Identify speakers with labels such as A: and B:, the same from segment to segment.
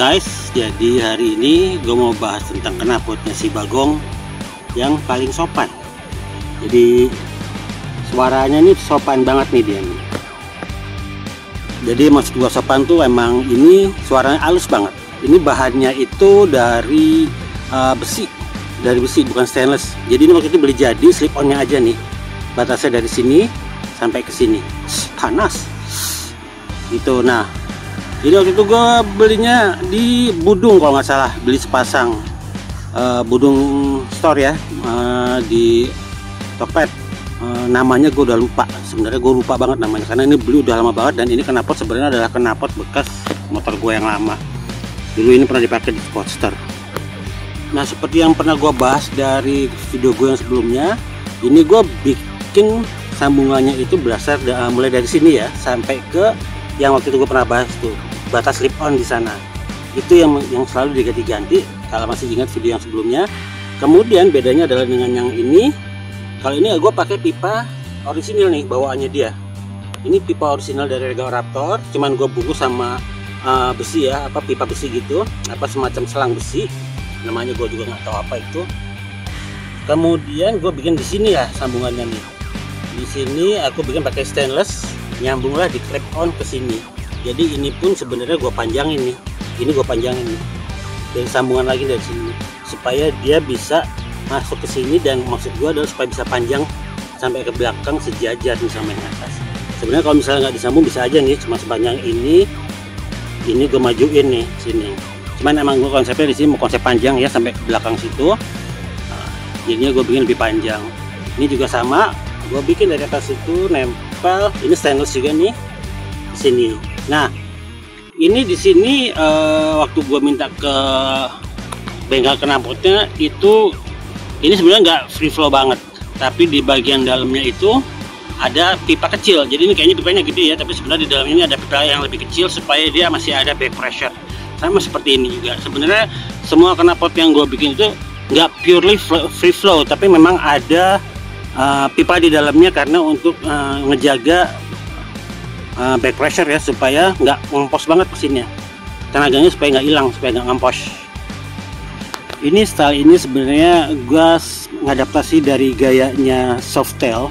A: guys, jadi hari ini gue mau bahas tentang knalpotnya si Bagong yang paling sopan. Jadi suaranya nih sopan banget nih dia nih. Jadi maksud gue sopan tuh emang ini suaranya halus banget. Ini bahannya itu dari besi, bukan stainless. Jadi ini waktu itu beli jadi slip onnya aja nih, batasnya dari sini sampai ke sini. Panas gitu. Nah, jadi waktu itu gue belinya di Budung kalau nggak salah, beli sepasang Budung store ya, di Tokped. Namanya gue udah lupa, sebenarnya gue lupa banget namanya karena ini beli udah lama banget, dan ini knalpot sebenarnya adalah knalpot bekas motor gue yang lama. Dulu ini pernah dipakai di Sportster. Nah, seperti yang pernah gue bahas dari video gue yang sebelumnya, ini gue bikin sambungannya itu berasal mulai dari sini ya sampai ke yang waktu itu gue pernah bahas tuh, batas slip on di sana. Itu yang selalu diganti-ganti kalau masih ingat video yang sebelumnya. Kemudian bedanya adalah dengan yang ini. Kalau ini gue pakai pipa orisinil nih bawaannya dia. Ini pipa orisinal dari Regal Raptor, cuman gue bungkus sama besi ya, pipa besi gitu, semacam selang besi. Namanya gue juga nggak tahu apa itu. Kemudian gue bikin di sini ya sambungannya nih. Di sini aku bikin pakai stainless, nyambunglah di clip on ke sini. Jadi ini pun sebenarnya gue panjangin nih. Ini gue panjangin nih. Dan sambungan lagi dari sini supaya dia bisa masuk ke sini, dan maksud gue adalah supaya bisa panjang sampai ke belakang sejajar nih sama yang atas. Sebenarnya kalau misalnya nggak disambung bisa aja nih, cuma sepanjang ini gue majuin nih sini. Cuman emang gue konsepnya di sini mau konsep panjang ya sampai ke belakang situ. Nah, jadinya gue bikin lebih panjang. Ini juga sama, gue bikin dari atas itu nempel. Ini stainless juga nih di sini. Nah, ini di sini waktu gue minta ke bengkel knalpotnya itu, ini sebenarnya nggak free flow banget, tapi di bagian dalamnya itu ada pipa kecil. Jadi ini kayaknya pipanya gede ya, tapi sebenarnya di dalam ini ada pipa yang lebih kecil supaya dia masih ada back pressure. Sama seperti ini juga. Sebenarnya semua knalpot yang gue bikin itu nggak purely free flow, tapi memang ada pipa di dalamnya karena untuk ngejaga back pressure ya, supaya nggak ngempos banget mesinnya. Tenaganya supaya nggak hilang, supaya nggak ngempos. Ini style ini sebenarnya gue ngadaptasi dari gayanya Softail.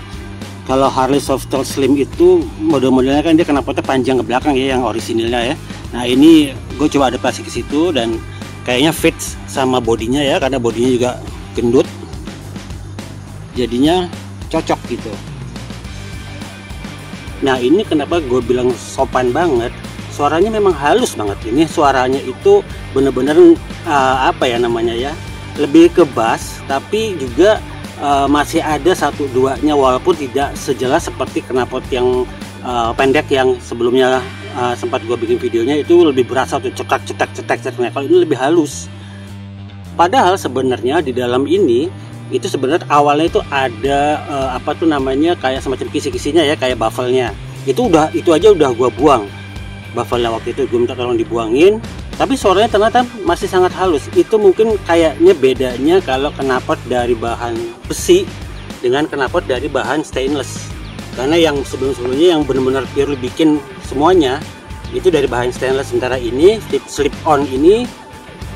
A: Kalau Harley Softail Slim itu model-modelnya kan dia knalpotnya panjang ke belakang ya, yang orisinilnya ya. Nah, ini gue coba adaptasi ke situ dan kayaknya fits sama bodinya ya, karena bodinya juga gendut. Jadinya cocok gitu. Nah, ini kenapa gue bilang sopan banget. Suaranya memang halus banget. Ini suaranya itu bener-bener lebih ke bass, tapi juga masih ada satu duanya, walaupun tidak sejelas seperti knalpot yang pendek yang sebelumnya sempat gue bikin videonya. Itu lebih berasa tuh cetak. Nah, kalau ini lebih halus. Padahal sebenarnya di dalam ini itu sebenarnya awalnya itu ada kayak semacam kisi-kisinya ya, kayak baffle-nya. Itu aja udah gue buang. Baffle-nya waktu itu gue minta tolong dibuangin, tapi suaranya ternyata masih sangat halus. Itu mungkin kayaknya bedanya kalau knalpot dari bahan besi dengan knalpot dari bahan stainless. Karena yang sebelum-sebelumnya yang benar-benar pure bikin semuanya itu dari bahan stainless, sementara ini slip on ini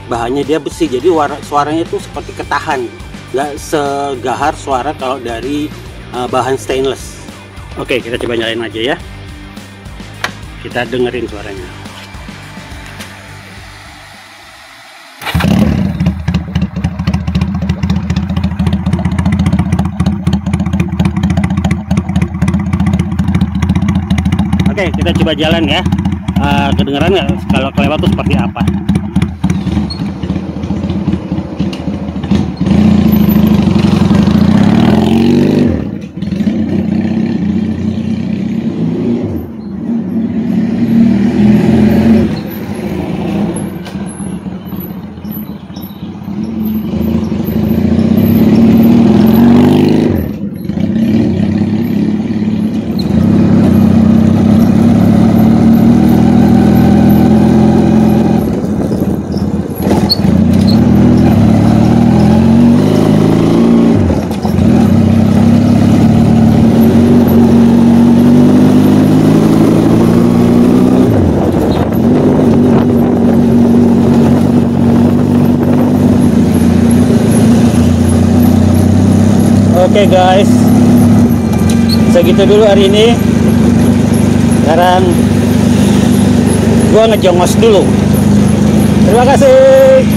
A: bahannya dia besi, jadi suaranya itu seperti ketahan, nggak segahar suara kalau dari bahan stainless. Oke, kita coba nyalain aja ya. Kita dengerin suaranya. Oke, kita coba jalan ya. Kedengeran nggak kalau kelewat tuh seperti apa? Oke guys, segitu dulu hari ini. Sekarang gua ngejongos dulu. Terima kasih.